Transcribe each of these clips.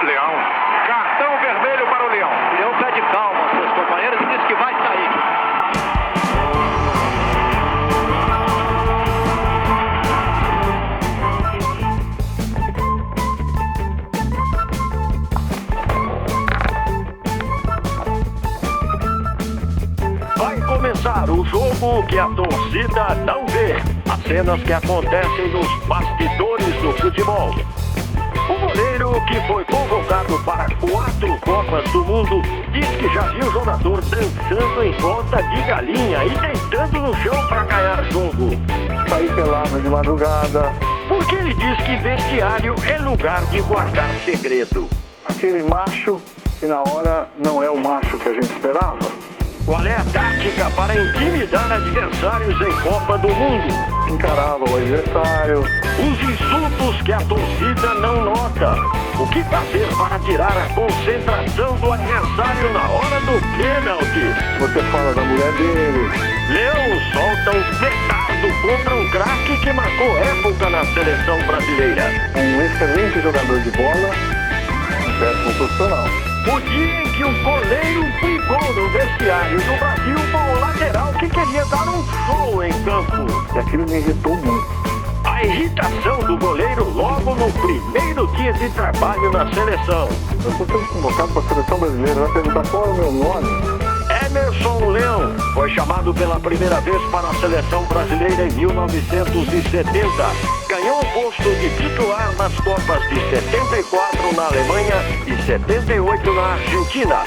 Leão. Cartão vermelho para o Leão. O Leão pede calma aos seus companheiros e diz que vai sair. Vai começar o jogo que a torcida não vê. As cenas que acontecem nos bastidores do futebol. O goleiro que foi convocado para 4 Copas do Mundo diz que já viu o jogador dançando em volta de galinha e deitando no chão para ganhar jogo. Sair pelado de madrugada. Porque ele diz que vestiário é lugar de guardar segredo. Aquele macho que na hora não é o macho que a gente esperava. Qual é a tática para intimidar adversários em Copa do Mundo? Encarava o adversário. Os insultos que a torcida não nota. O que fazer para tirar a concentração do adversário na hora do pênalti? Você fala da mulher dele. Leão solta um petardo contra um craque que marcou época na seleção brasileira. Um excelente jogador de bola, um péssimo profissional. O dia em que o goleiro brigou no vestiário do Brasil com o lateral que queria dar um show em campo. E aquilo me irritou muito. A irritação do goleiro logo no primeiro dia de trabalho na seleção. Eu estou sendo convocado para a seleção brasileira. Vai perguntar qual é o meu nome? Emerson Leão foi chamado pela primeira vez para a seleção brasileira em 1970. Ganhou o posto de titular nas Copas de 74 na Alemanha e 78 na Argentina.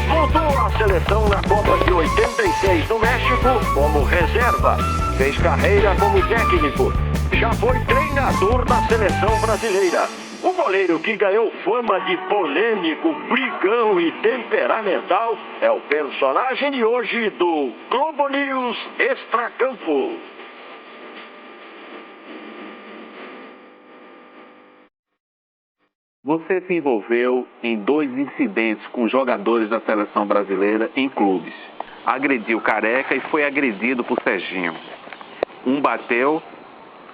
Voltou à seleção na Copa de 86 no México como reserva. Fez carreira como técnico. Já foi treinador da seleção brasileira. O goleiro que ganhou fama de polêmico, brigão e temperamental é o personagem de hoje do Globo News Extracampo. Você se envolveu em 2 incidentes com jogadores da seleção brasileira em clubes. Agrediu Careca e foi agredido por Serginho. Um bateu,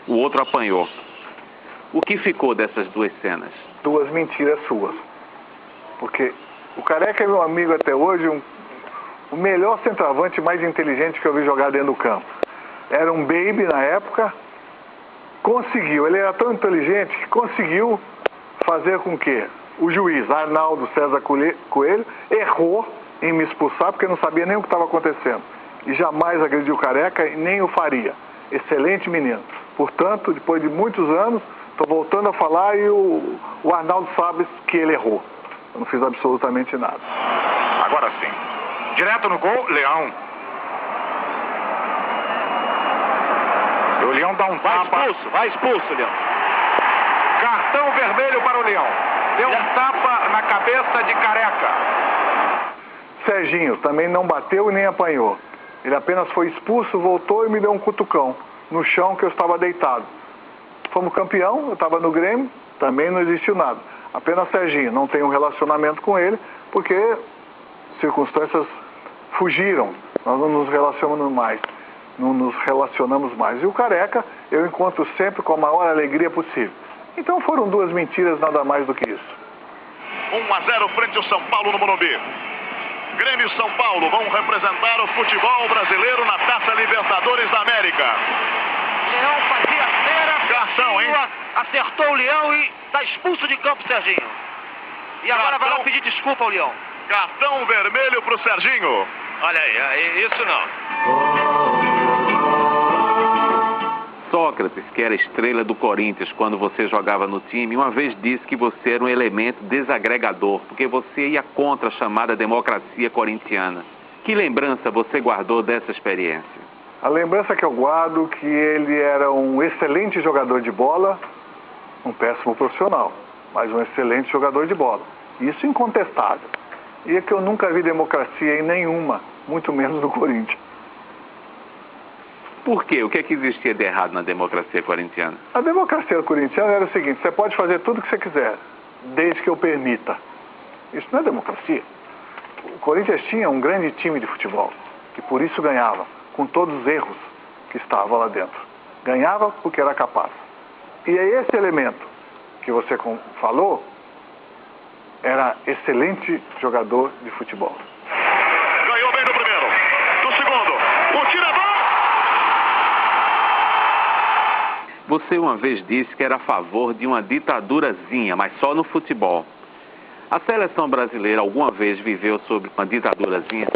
o outro apanhou. O que ficou dessas 2 cenas? 2 mentiras suas. Porque o Careca é meu amigo até hoje, o melhor centroavante mais inteligente que eu vi jogar dentro do campo. Era um baby na época, conseguiu, ele era tão inteligente que conseguiu fazer com que o juiz Arnaldo César Coelho errou em me expulsar porque não sabia nem o que estava acontecendo. E jamais agrediu o Careca e nem o faria. Excelente menino. Portanto, depois de muitos anos, estou voltando a falar e o Arnaldo sabe que ele errou. Eu não fiz absolutamente nada. Agora sim. Direto no gol, Leão. E o Leão dá um tapa. Vai expulso, Leão. Cartão vermelho para o Leão. Deu um tapa na cabeça de Careca. Serginho também não bateu e nem apanhou. Ele apenas foi expulso, voltou e me deu um cutucão no chão que eu estava deitado. Fomos campeão, eu estava no Grêmio, também não existiu nada. Apenas Serginho, não tenho um relacionamento com ele, porque circunstâncias fugiram. Nós não nos relacionamos mais. Não nos relacionamos mais. E o Careca, eu encontro sempre com a maior alegria possível. Então foram 2 mentiras, nada mais do que isso. 1-0 frente ao São Paulo no Morumbi. Grêmio e São Paulo vão representar o futebol brasileiro na Taça Libertadores da América. Leão fazia cera. Cartão, hein? Acertou o Leão e está expulso de campo, Serginho. E agora vai lá pedir desculpa ao Leão. Cartão vermelho pro Serginho. Olha aí, isso não. Sócrates, que era estrela do Corinthians quando você jogava no time, uma vez disse que você era um elemento desagregador, porque você ia contra a chamada democracia corintiana. Que lembrança você guardou dessa experiência? A lembrança que eu guardo é que ele era um excelente jogador de bola, um péssimo profissional, mas um excelente jogador de bola. Isso incontestável. E é que eu nunca vi democracia em nenhuma, muito menos no Corinthians. Por quê? O que é que existia de errado na democracia corintiana? A democracia corintiana era o seguinte: você pode fazer tudo o que você quiser, desde que eu permita. Isso não é democracia. O Corinthians tinha um grande time de futebol, que por isso ganhava, com todos os erros que estavam lá dentro. Ganhava porque era capaz. E é esse elemento que você falou era excelente jogador de futebol. Ganhou bem no primeiro. No segundo, o tiro é bom! Você uma vez disse que era a favor de uma ditadurazinha, mas só no futebol. A seleção brasileira alguma vez viveu sob uma ditadurazinha?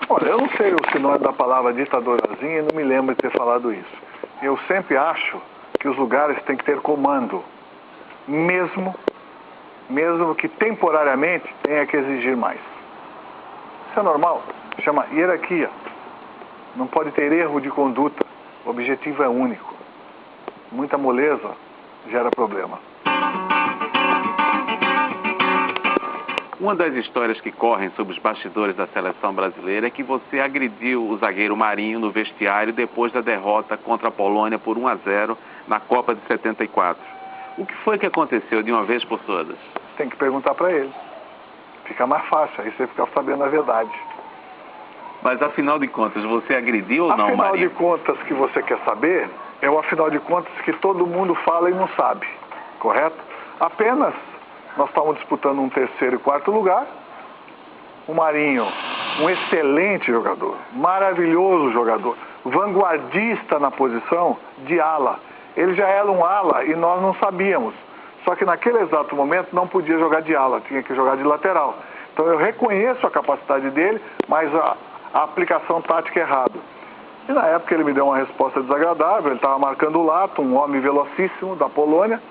Olha, eu não sei o sinônimo da palavra ditadurazinha e não me lembro de ter falado isso. Eu sempre acho que os lugares têm que ter comando, mesmo que temporariamente tenha que exigir mais. Isso é normal, chama hierarquia. Não pode ter erro de conduta, o objetivo é único. Muita moleza gera problema. Uma das histórias que correm sobre os bastidores da seleção brasileira é que você agrediu o zagueiro Marinho no vestiário depois da derrota contra a Polônia por 1-0 na Copa de 74. O que foi que aconteceu de uma vez por todas? Tem que perguntar para ele. Fica mais fácil, aí você fica sabendo a verdade. Mas afinal de contas, você agrediu ou não, Marinho? Afinal de contas, que você quer saber, é o afinal de contas que todo mundo fala e não sabe, correto? Apenas nós estávamos disputando um terceiro e quarto lugar. O Marinho, um excelente jogador, maravilhoso jogador, vanguardista na posição de ala. Ele já era um ala e nós não sabíamos. Só que naquele exato momento não podia jogar de ala, tinha que jogar de lateral. Então eu reconheço a capacidade dele, mas a aplicação tática é errada. E na época ele me deu uma resposta desagradável, ele estava marcando o Lato, um homem velocíssimo da Polônia,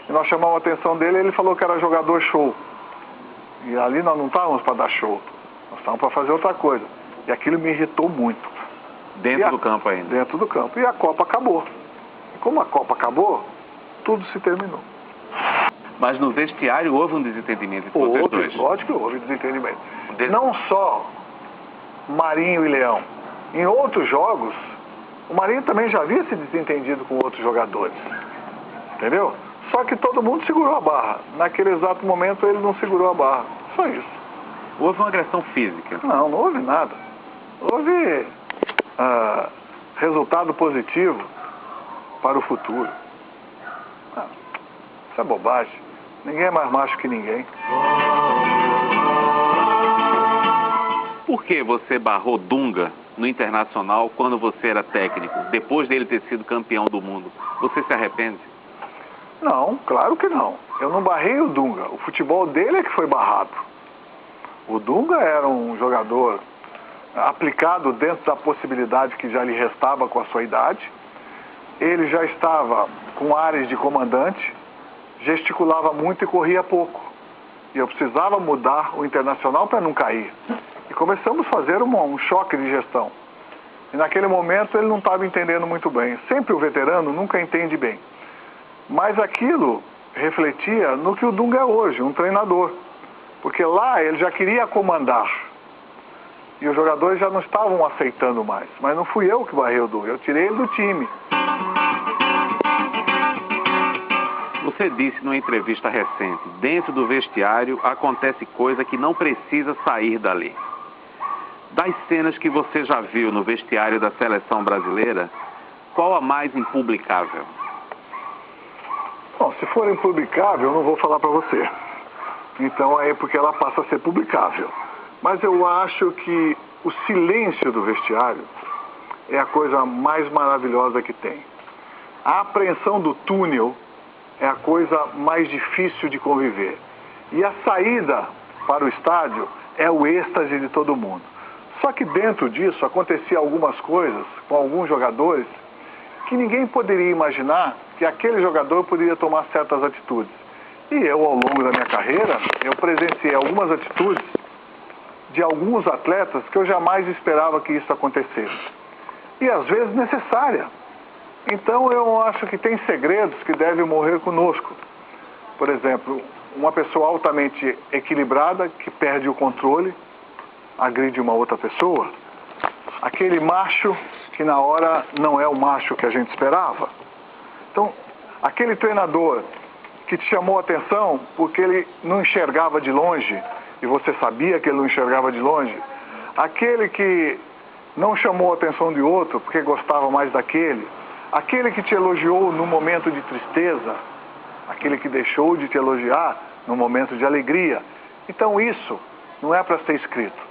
e nós chamamos a atenção dele e ele falou que era jogador show. E ali nós não estávamos para dar show, nós estávamos para fazer outra coisa. E aquilo me irritou muito. Dentro do campo ainda? Dentro do campo. E a Copa acabou. E como a Copa acabou, tudo se terminou. Mas no vestiário houve um desentendimento entre vocês dois? Lógico que houve desentendimento. Não só Marinho e Leão. Em outros jogos, o Marinho também já havia se desentendido com outros jogadores. Entendeu? Só que todo mundo segurou a barra. Naquele exato momento ele não segurou a barra. Só isso. Houve uma agressão física? Não houve nada. Houve resultado positivo para o futuro. Isso é bobagem. Ninguém é mais macho que ninguém. Por que você barrou Dunga no Internacional quando você era técnico, depois dele ter sido campeão do mundo? Você se arrepende? Não, claro que não. Eu não barrei o Dunga. O futebol dele é que foi barrado. O Dunga era um jogador aplicado dentro da possibilidade que já lhe restava com a sua idade. Ele já estava com ares de comandante, gesticulava muito e corria pouco. E eu precisava mudar o Internacional para não cair. E começamos a fazer um choque de gestão. E naquele momento ele não estava entendendo muito bem. Sempre o veterano nunca entende bem. Mas aquilo refletia no que o Dunga é hoje, um treinador. Porque lá ele já queria comandar. E os jogadores já não estavam aceitando mais. Mas não fui eu que barrei o Dunga, eu tirei ele do time. Você disse numa entrevista recente, dentro do vestiário acontece coisa que não precisa sair dali. Das cenas que você já viu no vestiário da seleção brasileira, qual a mais impublicável? Bom, se for impublicável, eu não vou falar para você. Então é porque ela passa a ser publicável. Mas eu acho que o silêncio do vestiário é a coisa mais maravilhosa que tem. A apreensão do túnel é a coisa mais difícil de conviver. E a saída para o estádio é o êxtase de todo mundo. Só que dentro disso acontecia algumas coisas com alguns jogadores que ninguém poderia imaginar que aquele jogador poderia tomar certas atitudes. E eu, ao longo da minha carreira, eu presenciei algumas atitudes de alguns atletas que eu jamais esperava que isso acontecesse. E às vezes necessária. Então eu acho que tem segredos que devem morrer conosco. Por exemplo, uma pessoa altamente equilibrada que perde o controle, agride uma outra pessoa. Aquele macho que na hora não é o macho que a gente esperava. Então, aquele treinador que te chamou a atenção porque ele não enxergava de longe e você sabia que ele não enxergava de longe. Aquele que não chamou a atenção de outro porque gostava mais daquele. Aquele que te elogiou no momento de tristeza. Aquele que deixou de te elogiar num momento de alegria. Então isso não é para ser escrito.